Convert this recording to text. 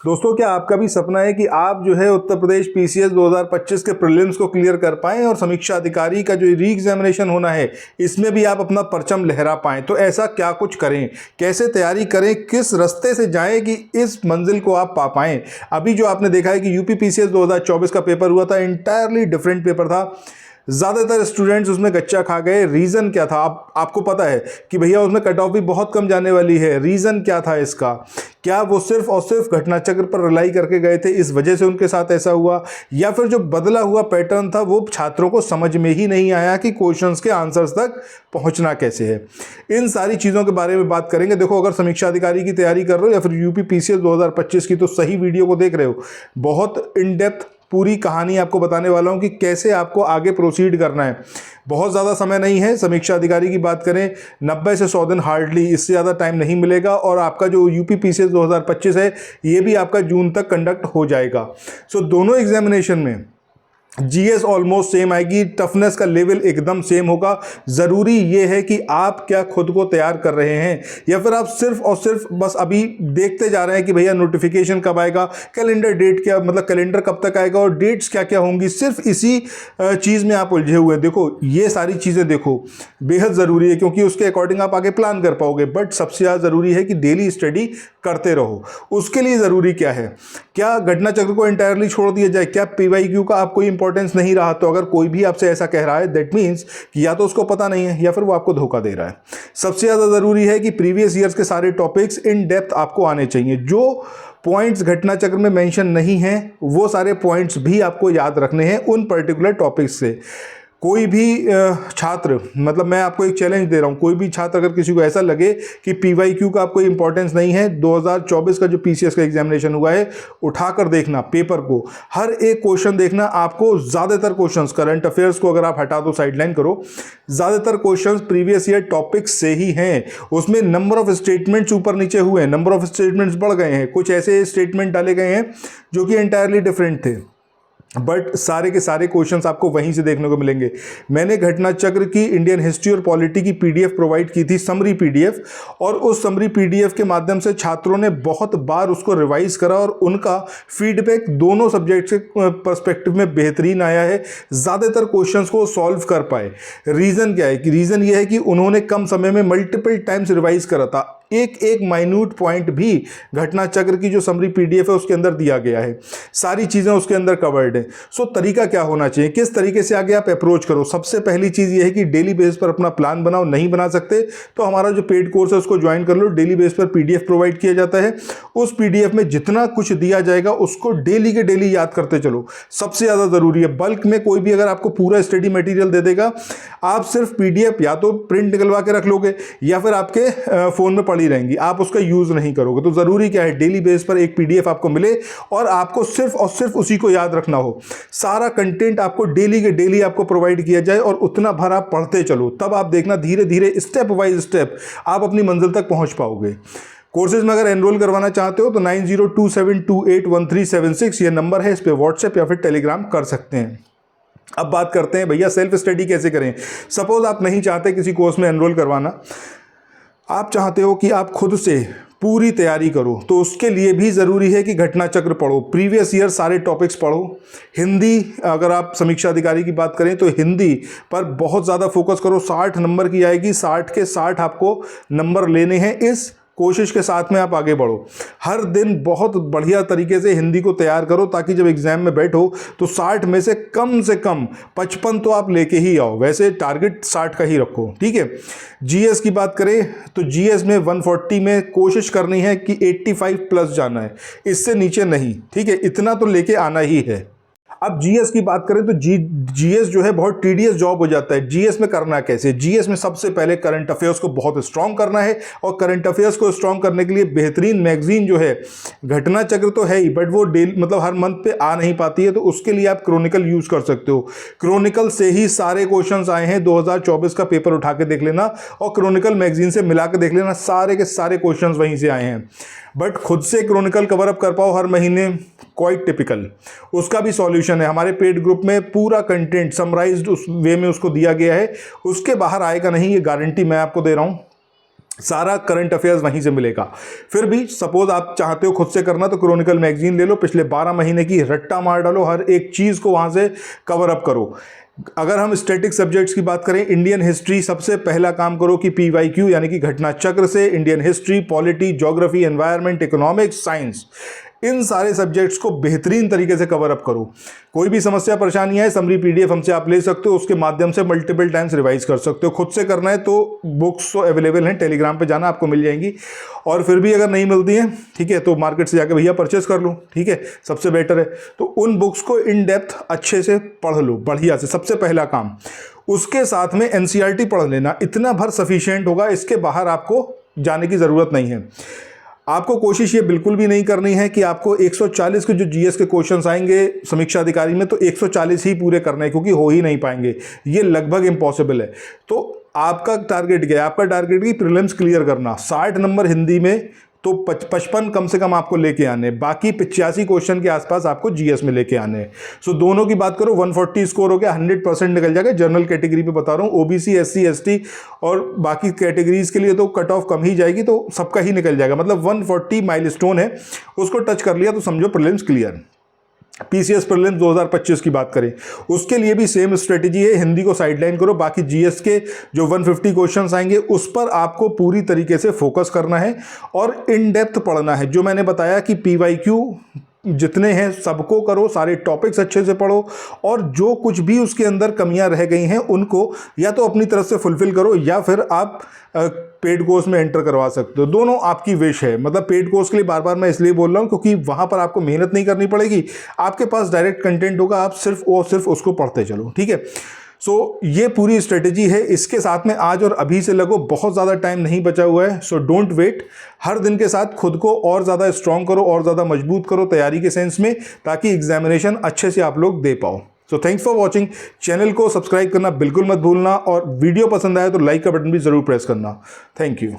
दोस्तों, क्या आपका भी सपना है कि आप जो है उत्तर प्रदेश पीसीएस 2025 के प्रीलिम्स को क्लियर कर पाएं और समीक्षा अधिकारी का जो री एग्जामिनेशन होना है इसमें भी आप अपना परचम लहरा पाएं? तो ऐसा क्या कुछ करें, कैसे तैयारी करें, किस रास्ते से जाएं कि इस मंजिल को आप पा पाएं? अभी जो आपने देखा है कि यूपी पीसीएस 2024 का पेपर हुआ था, इंटायरली डिफरेंट पेपर था। ज़्यादातर स्टूडेंट्स उसमें गच्चा खा गए। रीज़न क्या था? आपको पता है कि भैया उसमें कट ऑफ भी बहुत कम जाने वाली है। रीज़न क्या था इसका? क्या वो सिर्फ और सिर्फ घटना चक्र पर रिलाई करके गए थे, इस वजह से उनके साथ ऐसा हुआ, या फिर जो बदला हुआ पैटर्न था वो छात्रों को समझ में ही नहीं आया कि क्वेश्चंस के आंसर्स तक पहुंचना कैसे है? इन सारी चीज़ों के बारे में बात करेंगे। देखो, अगर समीक्षा अधिकारी की तैयारी कर रहे हो या फिर यूपी पीसीएस 2025 की, तो सही वीडियो को देख रहे हो। बहुत इन डेप्थ पूरी कहानी आपको बताने वाला हूं कि कैसे आपको आगे प्रोसीड करना है। बहुत ज़्यादा समय नहीं है। समीक्षा अधिकारी की बात करें, 90 से 100 दिन, हार्डली, इससे ज़्यादा टाइम नहीं मिलेगा। और आपका जो यूपी पीसीएस 2025 है ये भी आपका जून तक कंडक्ट हो जाएगा। सो दोनों एग्जामिनेशन में जीएस ऑलमोस्ट सेम आएगी, टफनेस का लेवल एकदम सेम होगा। ज़रूरी ये है कि आप क्या खुद को तैयार कर रहे हैं, या फिर आप सिर्फ और सिर्फ बस अभी देखते जा रहे हैं कि भैया नोटिफिकेशन कब आएगा, कैलेंडर डेट क्या, मतलब कैलेंडर कब तक आएगा और डेट्स क्या क्या होंगी, सिर्फ इसी चीज़ में आप उलझे हुए हैं। देखो, ये सारी चीज़ें देखो बेहद ज़रूरी है, क्योंकि उसके अकॉर्डिंग आप आगे प्लान कर पाओगे। बट सबसे ज़्यादा ज़रूरी है कि डेली स्टडी करते रहो। उसके लिए ज़रूरी क्या है? क्या घटना चक्र को इंटायरली छोड़ दिया जाए? क्या पीवाईक्यू का आपको इंपॉर्टेंस नहीं रहा? तो अगर कोई भी आपसे ऐसा कह रहा है, दैट मीन्स कि या तो उसको पता नहीं है या फिर वो आपको धोखा दे रहा है। सबसे ज़्यादा ज़रूरी है कि प्रीवियस ईयर्स के सारे टॉपिक्स इन डेप्थ आपको आने चाहिए। जो पॉइंट्स घटना चक्र में मेंशन नहीं है वो सारे पॉइंट्स भी आपको याद रखने हैं उन पर्टिकुलर टॉपिक्स से। कोई भी छात्र, मतलब मैं आपको एक चैलेंज दे रहा हूँ, कोई भी छात्र अगर किसी को ऐसा लगे कि पीवाईक्यू का आपको इंपॉर्टेंस नहीं है, 2024 का जो पीसीएस का एग्जामिनेशन हुआ है उठाकर देखना पेपर को, हर एक क्वेश्चन देखना। आपको ज़्यादातर क्वेश्चंस, करंट अफेयर्स को अगर आप हटा दो, साइडलाइन करो, ज़्यादातर क्वेश्चंस प्रीवियस ईयर टॉपिक्स से ही हैं। उसमें नंबर ऑफ स्टेटमेंट्स ऊपर नीचे हुए हैं, नंबर ऑफ स्टेटमेंट्स बढ़ गए हैं, कुछ ऐसे स्टेटमेंट डाले गए हैं जो कि एंटायरली डिफरेंट थे, बट सारे के सारे क्वेश्चंस आपको वहीं से देखने को मिलेंगे। मैंने घटना चक्र की इंडियन हिस्ट्री और पॉलिटी की पीडीएफ प्रोवाइड की थी, समरी पीडीएफ, और उस समरी पीडीएफ के माध्यम से छात्रों ने बहुत बार उसको रिवाइज करा और उनका फीडबैक दोनों सब्जेक्ट के पर्सपेक्टिव में बेहतरीन आया है। ज़्यादातर क्वेश्चंस को सॉल्व कर पाए। रीज़न क्या है? कि रीज़न ये है कि उन्होंने कम समय में मल्टीपल टाइम्स रिवाइज करा था। एक एक माइन्यूट पॉइंट भी घटना चक्र की जो समरी पीडीएफ है उसके अंदर दिया गया है, सारी चीज़ें उसके अंदर कवर्ड है। सो तरीका क्या होना चाहिए, किस तरीके से आगे आप अप्रोच करो? सबसे पहली चीज़ ये है कि डेली बेस पर अपना प्लान बनाओ। नहीं बना सकते तो हमारा जो पेड कोर्स है उसको ज्वाइन कर लो। डेली बेस पर पीडीएफ प्रोवाइड किया जाता है। उस पीडीएफ में जितना कुछ दिया जाएगा उसको डेली के डेली याद करते चलो। सबसे ज़्यादा ज़रूरी है। बल्क में कोई भी अगर आपको पूरा स्टडी मटेरियल दे देगा, आप सिर्फ पीडीएफ या तो प्रिंट निकलवा के रख लोगे या फिर आपके फ़ोन में पड़ी रहेंगी, आप उसका यूज नहीं करोगे। तो जरूरी क्या है? डेली बेस पर एक पीडीएफ आपको मिले और आपको सिर्फ और सिर्फ उसी को याद रखना हो। सारा कंटेंट आपको डेली के डेली आपको प्रोवाइड किया जाए और उतना भर आप पढ़ते चलो। तब आप देखना धीरे धीरे स्टेप बाय स्टेप आप अपनी मंजिल तक पहुंच पाओगे। कोर्सेज में अगर एनरोल करवाना चाहते हो तो 9027281376 ये नंबर है, इस पे व्हाट्सएप या फिर टेलीग्राम कर सकते हैं। अब बात करते हैं भैया सेल्फ स्टडी कैसे करें। सपोज आप नहीं चाहते किसी कोर्स में एनरोल करवाना, आप चाहते हो कि आप खुद से पूरी तैयारी करो, तो उसके लिए भी ज़रूरी है कि घटना चक्र पढ़ो, प्रीवियस ईयर सारे टॉपिक्स पढ़ो। हिंदी, अगर आप समीक्षा अधिकारी की बात करें तो हिंदी पर बहुत ज़्यादा फोकस करो। 60 नंबर की आएगी, 60 के 60 आपको नंबर लेने हैं। इस कोशिश के साथ में आप आगे बढ़ो। हर दिन बहुत बढ़िया तरीके से हिंदी को तैयार करो ताकि जब एग्जाम में बैठो तो 60 में से कम 55 तो आप लेके ही आओ। वैसे टारगेट 60 का ही रखो, ठीक है। जीएस की बात करें तो जीएस में 140 में कोशिश करनी है कि 85 प्लस जाना है, इससे नीचे नहीं, ठीक है। इतना तो लेके आना ही है। अब जीएस की बात करें तो जीएस जो है बहुत टीडियस जॉब हो जाता है। जीएस में करना कैसे? जीएस में सबसे पहले करंट अफेयर्स को बहुत स्ट्रांग करना है, और करंट अफेयर्स को स्ट्रांग करने के लिए बेहतरीन मैगजीन जो है, घटना चक्र तो है ही बट वो डेली, मतलब हर मंथ पे आ नहीं पाती है, तो उसके लिए आप क्रॉनिकल यूज कर सकते हो। क्रॉनिकल से ही सारे क्वेश्चंस आए हैं। 2024 का पेपर उठा के देख लेना और क्रॉनिकल मैगजीन से मिला के देख लेना, सारे के सारे क्वेश्चंस वहीं से आए हैं। बट खुद से क्रॉनिकल कवर अप कर पाओ हर महीने, क्वाइट टिपिकल। उसका भी सॉल्यूशन है हमारे पेड ग्रुप में, पूरा कंटेंट समराइज्ड उस वे में उसको दिया गया है। उसके बाहर आएगा नहीं, ये गारंटी मैं आपको दे रहा हूँ। सारा करंट अफेयर्स वहीं से मिलेगा। फिर भी सपोज आप चाहते हो खुद से करना तो क्रॉनिकल मैगजीन ले लो, पिछले 12 महीने की रट्टा मार डालो, हर एक चीज़ को वहाँ से कवर अप करो। अगर हम स्टैटिक सब्जेक्ट्स की बात करें, इंडियन हिस्ट्री सबसे पहला काम करो कि PYQ यानी कि घटना चक्र से Indian history, polity, geography, environment, economics, science, इन सारे सब्जेक्ट्स को बेहतरीन तरीके से कवर अप करो। कोई भी समस्या परेशानी है, समरी PDF हमसे आप ले सकते हो, उसके माध्यम से मल्टीपल टाइम्स रिवाइज कर सकते हो। खुद से करना है तो बुक्स तो अवेलेबल हैं, टेलीग्राम पे जाना आपको मिल जाएंगी, और फिर भी अगर नहीं मिलती हैं, ठीक है, तो मार्केट से जाके भैया परचेस कर लो, ठीक है, सबसे बेटर है। तो उन बुक्स को इन डेप्थ अच्छे से पढ़ लो, बढ़िया से, सबसे पहला काम। उसके साथ में NCERT पढ़ लेना, इतना भर सफिशिएंट होगा, इसके बाहर आपको जाने की ज़रूरत नहीं है। आपको कोशिश ये बिल्कुल भी नहीं करनी है कि आपको 140 के जो GS के क्वेश्चंस आएंगे समीक्षा अधिकारी में, तो 140 ही पूरे करने हैं, क्योंकि हो ही नहीं पाएंगे, ये लगभग इम्पॉसिबल है। तो आपका टारगेट क्या है? आपका टारगेट है प्रीलिम्स क्लियर करना। 60 नंबर हिंदी में तो 55 कम से कम आपको लेके आने, बाकी 85 क्वेश्चन के आसपास आपको GS में लेके आने। सो दोनों की बात करो, 140 स्कोर हो गया, 100% निकल जाएगा। जनरल कैटेगरी पे बता रहा हूँ, OBC, SC, ST और बाकी कैटेगरीज के लिए तो कट ऑफ कम ही जाएगी, तो सबका ही निकल जाएगा। मतलब 140 माइलस्टोन है, उसको टच कर लिया तो समझो प्रीलिम्स क्लियर। PCS प्रीलिम्स 2025 की बात करें, उसके लिए भी सेम स्ट्रेटेजी है, हिंदी को साइडलाइन करो, बाकी GS के जो 150 क्वेश्चंस आएंगे उस पर आपको पूरी तरीके से फोकस करना है और इन डेप्थ पढ़ना है। जो मैंने बताया कि PYQ जितने हैं सबको करो, सारे टॉपिक्स अच्छे से पढ़ो, और जो कुछ भी उसके अंदर कमियां रह गई हैं उनको या तो अपनी तरफ से फुलफिल करो, या फिर आप पेड कोर्स में एंटर करवा सकते हो। दोनों आपकी विश है। मतलब पेड कोर्स के लिए बार बार मैं इसलिए बोल रहा हूँ क्योंकि वहाँ पर आपको मेहनत नहीं करनी पड़ेगी, आपके पास डायरेक्ट कंटेंट होगा, आप सिर्फ और सिर्फ उसको पढ़ते चलो, ठीक है। सो ये पूरी स्ट्रेटेजी है, इसके साथ में आज और अभी से लगो, बहुत ज़्यादा टाइम नहीं बचा हुआ है। सो डोंट वेट, हर दिन के साथ खुद को और ज़्यादा स्ट्रॉन्ग करो और ज़्यादा मजबूत करो तैयारी के सेंस में, ताकि एग्जामिनेशन अच्छे से आप लोग दे पाओ। So thanks for watching. Channel को सब्सक्राइब करना बिल्कुल मत भूलना, और वीडियो पसंद आए तो लाइक का बटन भी ज़रूर प्रेस करना। Thank you.